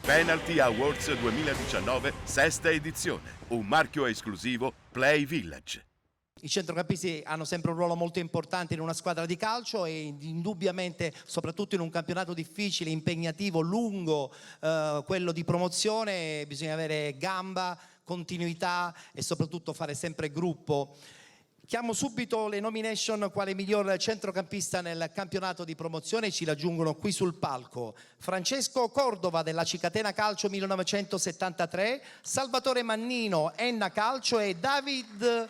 Penalty Awards 2019, sesta edizione. Un marchio esclusivo Play Village. I centrocampisti hanno sempre un ruolo molto importante in una squadra di calcio e indubbiamente, soprattutto in un campionato difficile, impegnativo, lungo, quello di promozione, bisogna avere gamba, continuità e soprattutto fare sempre gruppo. Chiamo subito le nomination quale miglior centrocampista nel campionato di promozione, ci raggiungono qui sul palco. Francesco Cordova della Cicatena Calcio 1973, Salvatore Mannino, Enna Calcio e David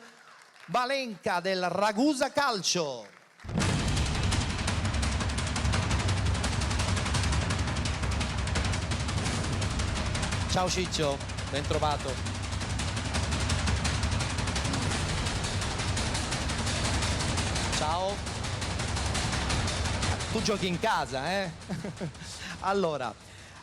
Valenca del Ragusa Calcio. Ciao Ciccio, ben trovato. Ciao. Tu giochi in casa, eh? Allora,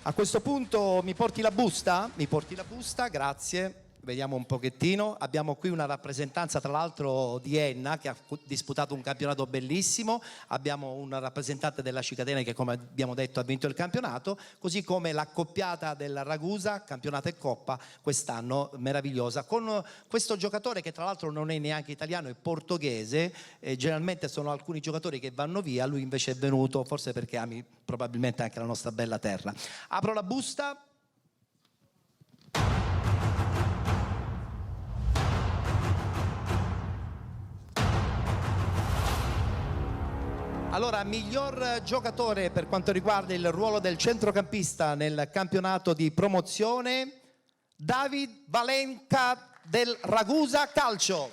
a questo punto mi porti la busta? Mi porti la busta, grazie. Vediamo un pochettino. Abbiamo qui una rappresentanza tra l'altro di Enna che ha disputato un campionato bellissimo. Abbiamo una rappresentante della Cicatena che, come abbiamo detto, ha vinto il campionato, così come l'accoppiata del Ragusa, campionato e coppa quest'anno, meravigliosa, con questo giocatore che tra l'altro non è neanche italiano, è portoghese. Generalmente sono alcuni giocatori che vanno via, lui invece è venuto, forse perché ami probabilmente anche la nostra bella terra. Apro la busta. Allora, miglior giocatore per quanto riguarda il ruolo del centrocampista nel campionato di promozione, David Valenca del Ragusa Calcio.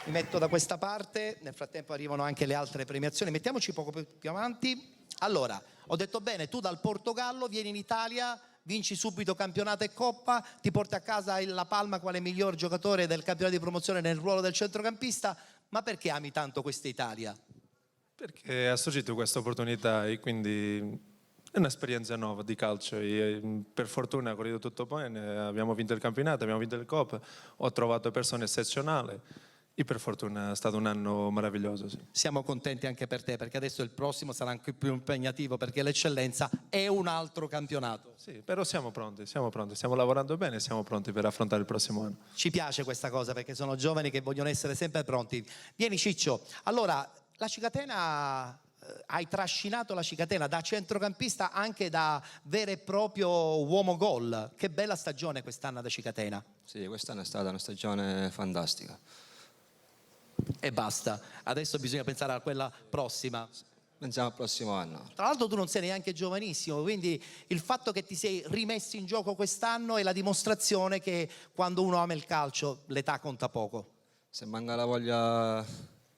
Mi metto da questa parte, nel frattempo arrivano anche le altre premiazioni, mettiamoci poco più avanti. Allora, ho detto bene, tu dal Portogallo vieni in Italia, vinci subito campionato e coppa, ti porti a casa la palma quale miglior giocatore del campionato di promozione nel ruolo del centrocampista, ma perché ami tanto questa Italia? Perché ho sentito questa opportunità e quindi è un'esperienza nuova di calcio e per fortuna ha corrido tutto bene, abbiamo vinto il campionato, abbiamo vinto il coppa, ho trovato persone eccezionali. E per fortuna è stato un anno meraviglioso. Sì. Siamo contenti anche per te, perché adesso il prossimo sarà anche più impegnativo, perché l'eccellenza è un altro campionato. Sì, però siamo pronti, stiamo lavorando bene, siamo pronti per affrontare il prossimo anno. Ci piace questa cosa, perché sono giovani che vogliono essere sempre pronti. Vieni Ciccio, allora la Cicatena, hai trascinato la Cicatena da centrocampista anche da vero e proprio uomo gol. Che bella stagione quest'anno da Cicatena. Sì, quest'anno è stata una stagione fantastica. E basta, adesso bisogna pensare a quella prossima. Pensiamo al prossimo anno. Tra l'altro tu non sei neanche giovanissimo, quindi il fatto che ti sei rimesso in gioco quest'anno è la dimostrazione che quando uno ama il calcio l'età conta poco. Se manca la voglia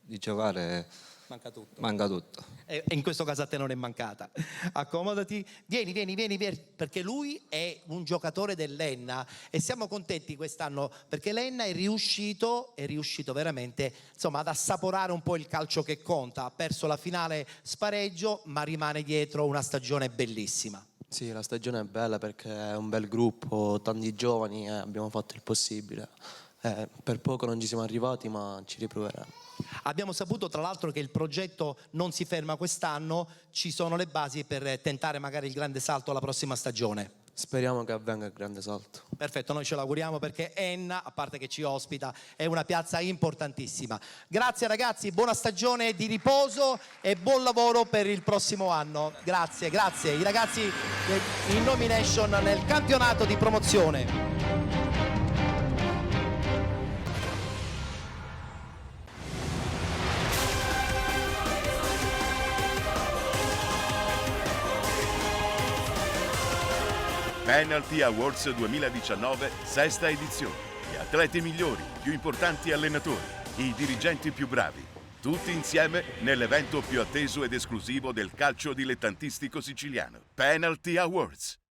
di giocare, Manca tutto. manca tutto. E in questo caso a te non è mancata. Accomodati, vieni, perché lui è un giocatore dell'Enna e siamo contenti quest'anno perché l'Enna è riuscito veramente, insomma, ad assaporare un po' il calcio che conta. Ha perso la finale spareggio, ma rimane dietro una stagione bellissima. Sì, la stagione è bella perché è un bel gruppo, tanti giovani e abbiamo fatto il possibile. Per poco non ci siamo arrivati, ma ci riproveremo. Abbiamo saputo tra l'altro che il progetto non si ferma quest'anno, ci sono le basi per tentare magari il grande salto alla prossima stagione. Speriamo che avvenga il grande salto. Perfetto, noi ce l'auguriamo perché Enna, a parte che ci ospita, è una piazza importantissima. Grazie ragazzi, buona stagione di riposo e buon lavoro per il prossimo anno. Grazie. I ragazzi in nomination nel campionato di promozione. Penalty Awards 2019, sesta edizione. Gli atleti migliori, i più importanti allenatori, i dirigenti più bravi. Tutti insieme nell'evento più atteso ed esclusivo del calcio dilettantistico siciliano. Penalty Awards.